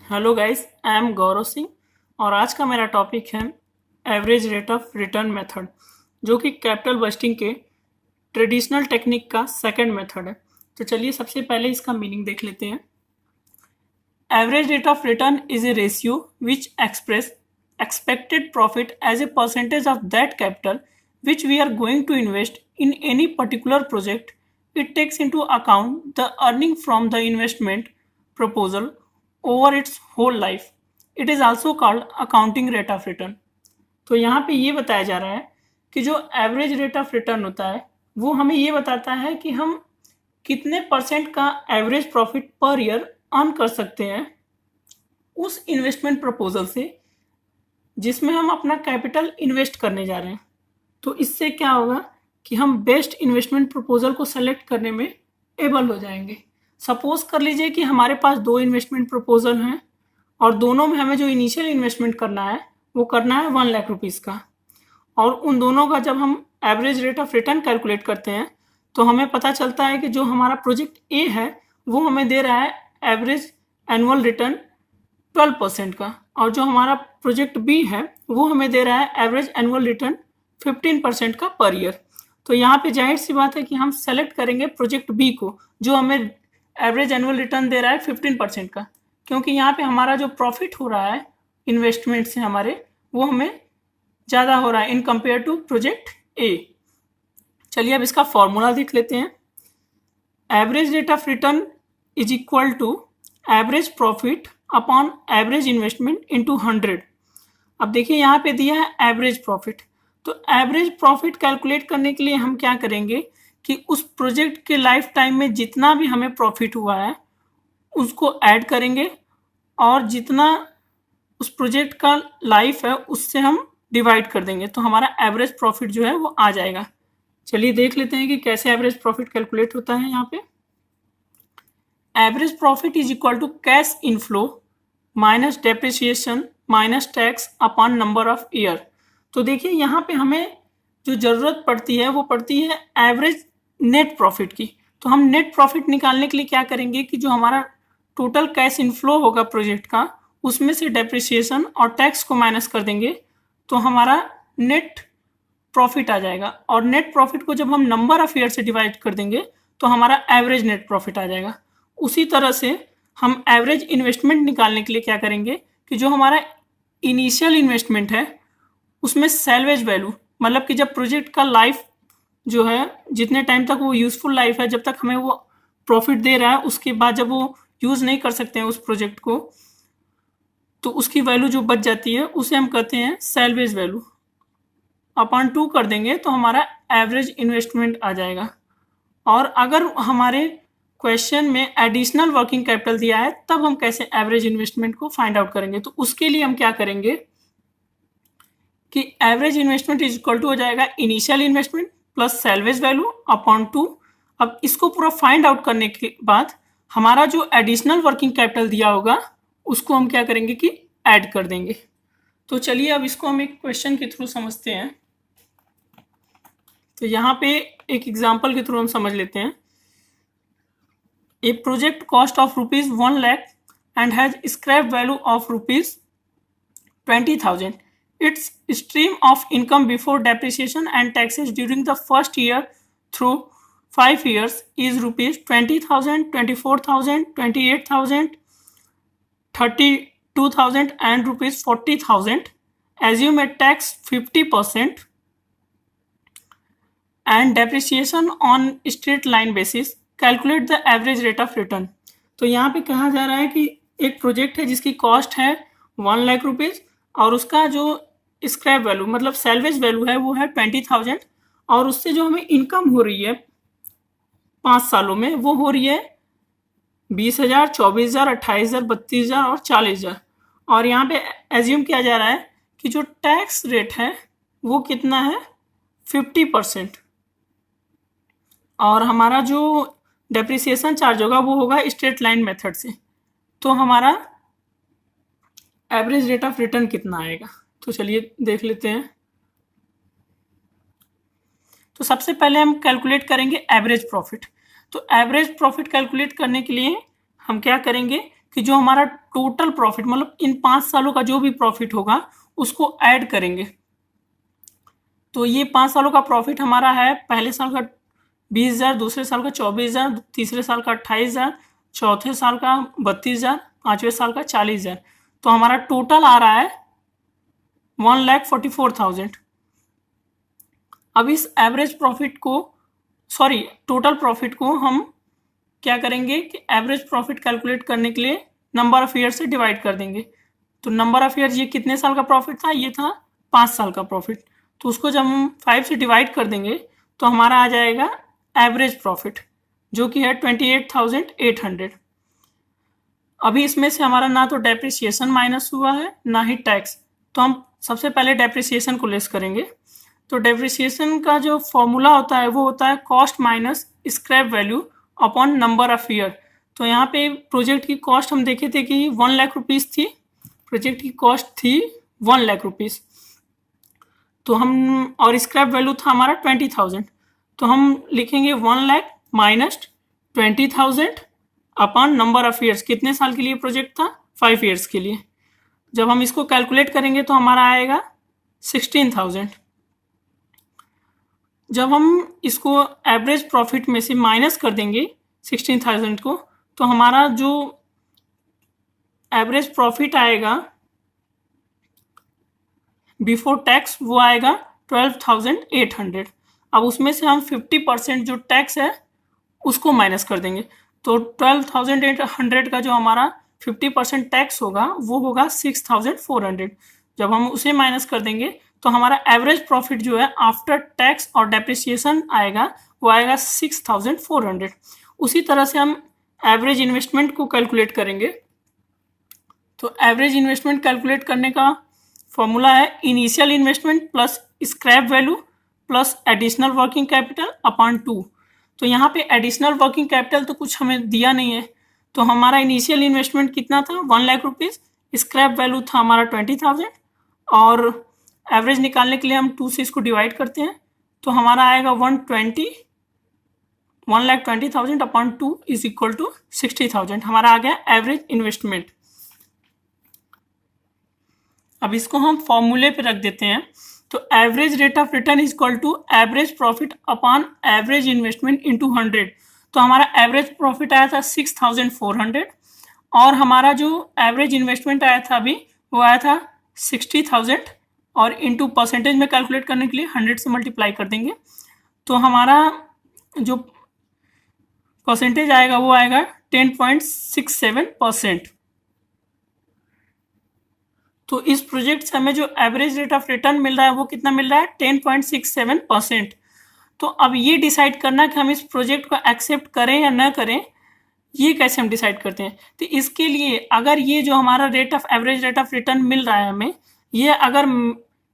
Hello guys, I am Gaurav Singh और आज का मेरा टॉपिक है average rate of return method, जो कि कैपिटल बस्टिंग के ट्रेडिशनल टेक्निक का सेकंड मेथड है। तो चलिए सबसे पहले इसका मीनिंग देख लेते हैं। Average rate of return is a ratio which express expected profit as a percentage of that capital which we are going to invest in any particular project. It takes into account the earning from the investment proposal over its whole life. It is also called accounting rate of return. तो यहाँ पे ये बताया जा रहा है कि जो एवरेज रेट ऑफ रिटर्न होता है वो हमें ये बताता है कि हम कितने परसेंट का average profit per year earn कर सकते हैं उस इन्वेस्टमेंट प्रपोजल से जिसमें हम अपना कैपिटल इन्वेस्ट करने जा रहे हैं। तो इससे क्या होगा कि हम बेस्ट इन्वेस्टमेंट प्रपोजल को सेलेक्ट करने में एबल हो जाएंगे। सपोज कर लीजिए कि हमारे पास दो इन्वेस्टमेंट प्रपोजल हैं और दोनों में हमें जो इनिशियल इन्वेस्टमेंट करना है वो करना है 1 लाख रुपीज़ का, और उन दोनों का जब हम average rate of return calculate करते हैं तो हमें पता चलता है कि जो हमारा प्रोजेक्ट ए है वो हमें दे रहा है एवरेज एनुअल रिटर्न 12% का, और जो हमारा प्रोजेक्ट बी है वो हमें दे रहा है एवरेज एनुअल रिटर्न 15% का पर ईयर। तो यहाँ पे जाहिर सी बात है कि हम सेलेक्ट करेंगे प्रोजेक्ट बी को जो हमें एवरेज एनुअल रिटर्न दे रहा है 15% का, क्योंकि यहाँ पे हमारा जो प्रॉफिट हो रहा है इन्वेस्टमेंट से हमारे वो हमें ज़्यादा हो रहा है in compare to project A. चलिए अब इसका फॉर्मूला देख लेते हैं। Average rate of return is equal to average profit upon average investment into 100। अब देखिए यहाँ पे दिया है एवरेज प्रॉफिट, तो एवरेज प्रॉफिट कैलकुलेट करने के लिए हम क्या करेंगे कि उस प्रोजेक्ट के लाइफ टाइम में जितना भी हमें प्रॉफिट हुआ है उसको ऐड करेंगे और जितना उस प्रोजेक्ट का लाइफ है उससे हम डिवाइड कर देंगे, तो हमारा एवरेज प्रॉफिट जो है वो आ जाएगा। चलिए देख लेते हैं कि कैसे एवरेज प्रॉफिट कैलकुलेट होता है। यहाँ पे average profit is equal to cash inflow minus depreciation minus tax upon number of year. तो देखिए यहाँ पे हमें जो ज़रूरत पड़ती है वो पड़ती है एवरेज नेट प्रॉफिट की। तो हम नेट प्रॉफिट निकालने के लिए क्या करेंगे कि जो हमारा टोटल कैश इनफ्लो होगा प्रोजेक्ट का उसमें से डेप्रिसिएशन और टैक्स को माइनस कर देंगे तो हमारा नेट प्रॉफिट आ जाएगा, और नेट प्रॉफिट को जब हम नंबर ऑफ ईयर से डिवाइड कर देंगे तो हमारा एवरेज नेट प्रॉफिट आ जाएगा। उसी तरह से हम एवरेज इन्वेस्टमेंट निकालने के लिए क्या करेंगे कि जो हमारा इनिशियल इन्वेस्टमेंट है उसमें सैल्वेज वैल्यू, मतलब कि जब प्रोजेक्ट का लाइफ जो है जितने टाइम तक वो यूज़फुल लाइफ है, जब तक हमें वो प्रॉफिट दे रहा है, उसके बाद जब वो यूज़ नहीं कर सकते हैं उस प्रोजेक्ट को तो उसकी वैल्यू जो बच जाती है उसे हम कहते हैं सैल्वेज वैल्यू। अपॉन 2 कर देंगे तो हमारा एवरेज इन्वेस्टमेंट आ जाएगा। और अगर हमारे क्वेश्चन में एडिशनल वर्किंग कैपिटल दिया है तब हम कैसे एवरेज इन्वेस्टमेंट को फाइंड आउट करेंगे, तो उसके लिए हम क्या करेंगे कि average investment is equal to हो जाएगा initial investment plus salvage value upon 2। अब इसको पूरा फाइंड आउट करने के बाद हमारा जो एडिशनल वर्किंग कैपिटल दिया होगा उसको हम क्या करेंगे कि ऐड कर देंगे। तो चलिए अब इसको हम एक क्वेश्चन के थ्रू समझते हैं। तो यहाँ पे एक एग्जाम्पल के थ्रू हम समझ लेते हैं। A project cost of rupees 1 lakh and has scrap value of rupees 20,000. Its stream of income before depreciation and taxes during the first year through 5 years is rupees 20,000, 24,000, 28,000, 32,000 and rupees 40,000. Assume a tax 50% and depreciation on straight line basis. Calculate the average rate of return. तो यहाँ पे कहा जा रहा है कि एक project है जिसकी कॉस्ट है 1 लाख रुपीज़ और उसका जो स्क्रैप वैल्यू मतलब सैल्वेज वैल्यू है वो है 20,000, और उससे जो हमें इनकम हो रही है 5 सालों में वो हो रही है 20,000, 24,000, 28,000, 32,000 और 40,000। और यहाँ पे एज्यूम किया जा रहा है कि जो टैक्स रेट है वो कितना है 50%, और हमारा जो डेप्रिसिएशन चार्ज होगा वो होगा स्ट्रेट लाइन मेथड से। तो हमारा एवरेज रेट ऑफ रिटर्न कितना आएगा, तो चलिए देख लेते हैं। तो सबसे पहले हम कैलकुलेट करेंगे एवरेज प्रॉफिट। तो एवरेज प्रॉफिट कैलकुलेट करने के लिए हम क्या करेंगे कि जो हमारा टोटल प्रॉफिट मतलब इन 5 सालों का जो भी प्रॉफिट होगा उसको ऐड करेंगे। तो ये 5 सालों का प्रॉफिट हमारा है, पहले साल का 20,000, दूसरे साल का 24,000, तीसरे साल का 28,000, चौथे साल का 32,000, पांचवें साल का 40,000। तो हमारा टोटल आ रहा है 1,44,000। अब इस एवरेज प्रॉफिट को टोटल प्रॉफिट को हम क्या करेंगे कि एवरेज प्रॉफिट कैलकुलेट करने के लिए नंबर ऑफ ईयर से डिवाइड कर देंगे। तो नंबर ऑफ ईयर ये कितने साल का प्रॉफिट था, ये था 5 साल का प्रॉफिट। तो उसको जब हम 5 से डिवाइड कर देंगे तो हमारा आ जाएगा एवरेज प्रॉफिट, जो कि है 28,800। अभी इसमें से हमारा ना तो डेप्रिसिएशन माइनस हुआ है ना ही टैक्स, तो हम सबसे पहले डेप्रिसिएशन को लेस करेंगे। तो डेप्रिसिएशन का जो फॉर्मूला होता है वो होता है cost minus scrap value upon number of year. तो यहाँ पे प्रोजेक्ट की कॉस्ट हम देखे थे कि 1 लाख रुपीज़ थी, प्रोजेक्ट की कॉस्ट थी 1 लाख रुपीज़। तो हम और स्क्रैप वैल्यू था हमारा 20,000। तो हम लिखेंगे 1 lakh minus 20,000 upon number of years. कितने साल के लिए प्रोजेक्ट था, 5 ईयर्स के लिए। जब हम इसको कैलकुलेट करेंगे तो हमारा आएगा 16,000। जब हम इसको एवरेज प्रॉफिट में से माइनस कर देंगे 16,000 को, तो हमारा जो एवरेज प्रॉफिट आएगा बिफोर टैक्स वो आएगा 12,800। अब उसमें से हम 50% जो टैक्स है उसको माइनस कर देंगे। तो 12,800 का जो हमारा 50% टैक्स होगा वो होगा 6,400। जब हम उसे माइनस कर देंगे तो हमारा एवरेज प्रॉफिट जो है आफ्टर टैक्स और डेप्रिसिएशन आएगा वो आएगा 6,400। उसी तरह से हम एवरेज इन्वेस्टमेंट को कैलकुलेट करेंगे। तो एवरेज इन्वेस्टमेंट कैलकुलेट करने का फॉर्मूला है initial investment plus scrap value plus additional working capital upon 2। तो यहाँ पे एडिशनल वर्किंग कैपिटल तो कुछ हमें दिया नहीं है, तो हमारा इनिशियल इन्वेस्टमेंट कितना था 1 लाख रुपीज़, स्क्रैप वैल्यू था हमारा 20,000 और एवरेज निकालने के लिए हम 2 से इसको डिवाइड करते हैं तो हमारा आएगा 1,20,000 अपॉन 2 इज इक्वल टू 60,000। हमारा आ गया एवरेज इन्वेस्टमेंट। अब इसको हम फॉर्मूले पे रख देते हैं। तो average rate of return is equal to average profit upon average investment into 100। तो हमारा एवरेज प्रॉफिट आया था 6,400 और हमारा जो एवरेज इन्वेस्टमेंट आया था अभी वो आया था 60,000 और इंटू परसेंटेज में कैलकुलेट करने के लिए 100 से मल्टीप्लाई कर देंगे। तो हमारा जो परसेंटेज आएगा वो आएगा 10.67%। तो इस प्रोजेक्ट से हमें जो एवरेज रेट ऑफ रिटर्न मिल रहा है वो कितना मिल रहा है 10.67%। तो अब ये डिसाइड करना कि हम इस प्रोजेक्ट को एक्सेप्ट करें या ना करें, ये कैसे हम डिसाइड करते हैं। तो इसके लिए अगर ये जो हमारा एवरेज रेट ऑफ रिटर्न मिल रहा है हमें, ये अगर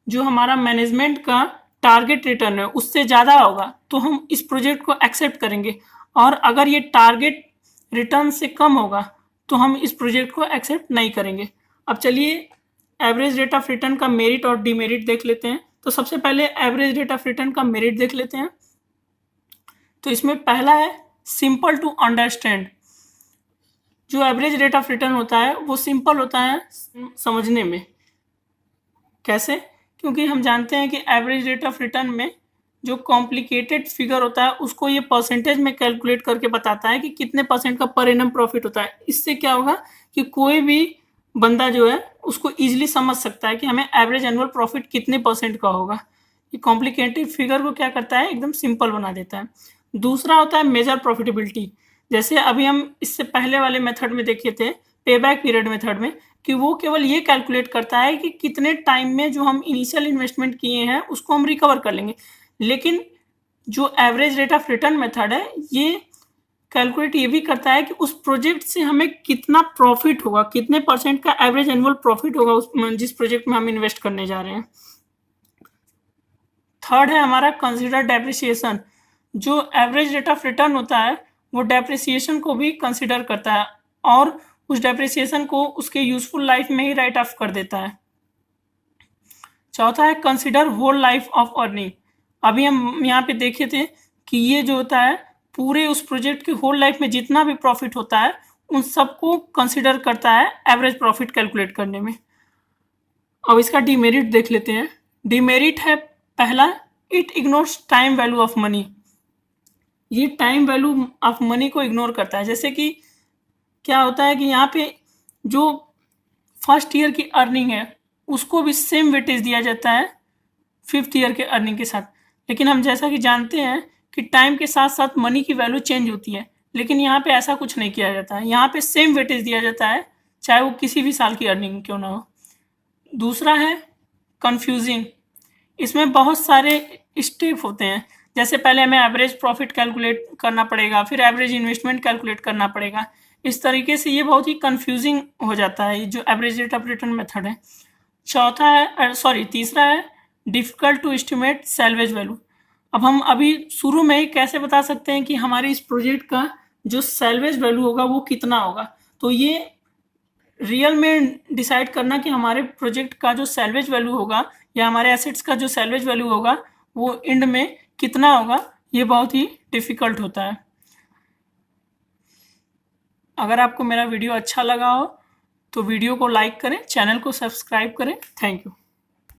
जो हमारा मैनेजमेंट का टारगेट रिटर्न है उससे ज़्यादा होगा तो हम इस प्रोजेक्ट को एक्सेप्ट करेंगे, और अगर ये टारगेट रिटर्न से कम होगा तो हम इस प्रोजेक्ट को एक्सेप्ट नहीं करेंगे। अब चलिए एवरेज रेट ऑफ रिटर्न का मेरिट और डिमेरिट देख लेते हैं। तो सबसे पहले एवरेज रेट ऑफ रिटर्न का मेरिट देख लेते हैं। तो इसमें पहला है सिंपल टू अंडरस्टैंड। जो एवरेज रेट ऑफ रिटर्न होता है वो सिंपल होता है समझने में। कैसे? क्योंकि हम जानते हैं कि एवरेज रेट ऑफ रिटर्न में जो कॉम्प्लिकेटेड फिगर होता है उसको ये परसेंटेज में कैलकुलेट करके बताता है कि कितने परसेंट का पर एनम प्रॉफिट होता है। इससे क्या होगा कि कोई भी बंदा जो है उसको ईजिली समझ सकता है कि हमें एवरेज एनुअल प्रॉफिट कितने परसेंट का होगा। ये कॉम्प्लिकेटेड फिगर को क्या करता है, एकदम सिंपल बना देता है। दूसरा होता है मेजर प्रॉफिटेबिलिटी। जैसे अभी हम इससे पहले वाले मेथड में देखे थे, पेबैक पीरियड मेथड में, कि वो केवल ये कैलकुलेट करता है कि कितने टाइम में जो हम इनिशियल इन्वेस्टमेंट किए हैं उसको हम रिकवर कर लेंगे। लेकिन जो average rate of return method है ये कैलकुलेट ये भी करता है कि उस प्रोजेक्ट से हमें कितना प्रॉफिट होगा, कितने परसेंट का एवरेज एनुअल प्रॉफिट होगा उस जिस प्रोजेक्ट में हम इन्वेस्ट करने जा रहे हैं। थर्ड है हमारा कंसीडर डेप्रिसिएशन। जो एवरेज रेट ऑफ रिटर्न होता है वो डेप्रिसिएशन को भी कंसीडर करता है और उस डेप्रिसिएशन को उसके यूजफुल लाइफ में ही राइट ऑफ कर देता है। चौथा है consider whole life of earning. अभी हम यहाँ पे देखे थे कि ये जो होता है पूरे उस प्रोजेक्ट की होल लाइफ में जितना भी प्रॉफिट होता है उन सबको कंसिडर करता है एवरेज प्रॉफिट कैलकुलेट करने में। अब इसका डीमेरिट देख लेते हैं। डीमेरिट है पहला, it ignores time value of money. ये टाइम वैल्यू ऑफ मनी को इग्नोर करता है। जैसे कि क्या होता है कि यहाँ पे जो फर्स्ट ईयर की अर्निंग है उसको भी सेम वेटेज दिया जाता है फिफ्थ ईयर के अर्निंग के साथ। लेकिन हम जैसा कि जानते हैं कि टाइम के साथ साथ मनी की वैल्यू चेंज होती है, लेकिन यहाँ पे ऐसा कुछ नहीं किया जाता है। यहाँ पे सेम वेटेज दिया जाता है चाहे वो किसी भी साल की अर्निंग क्यों ना हो। दूसरा है कंफ्यूजिंग। इसमें बहुत सारे स्टेप होते हैं। जैसे पहले हमें एवरेज प्रॉफिट कैलकुलेट करना पड़ेगा, फिर एवरेज इन्वेस्टमेंट कैलकुलेट करना पड़ेगा। इस तरीके से ये बहुत ही कंफ्यूजिंग हो जाता है जो average rate of return method है। तीसरा है difficult to estimate salvage value. अब हम अभी शुरू में ही कैसे बता सकते हैं कि हमारे इस प्रोजेक्ट का जो सैल्वेज वैल्यू होगा वो कितना होगा। तो ये रियल में डिसाइड करना कि हमारे प्रोजेक्ट का जो सैल्वेज वैल्यू होगा या हमारे एसेट्स का जो सैल्वेज वैल्यू होगा वो एंड में कितना होगा, ये बहुत ही डिफ़िकल्ट होता है। अगर आपको मेरा वीडियो अच्छा लगा हो तो वीडियो को लाइक करें, चैनल को सब्सक्राइब करें। Thank you.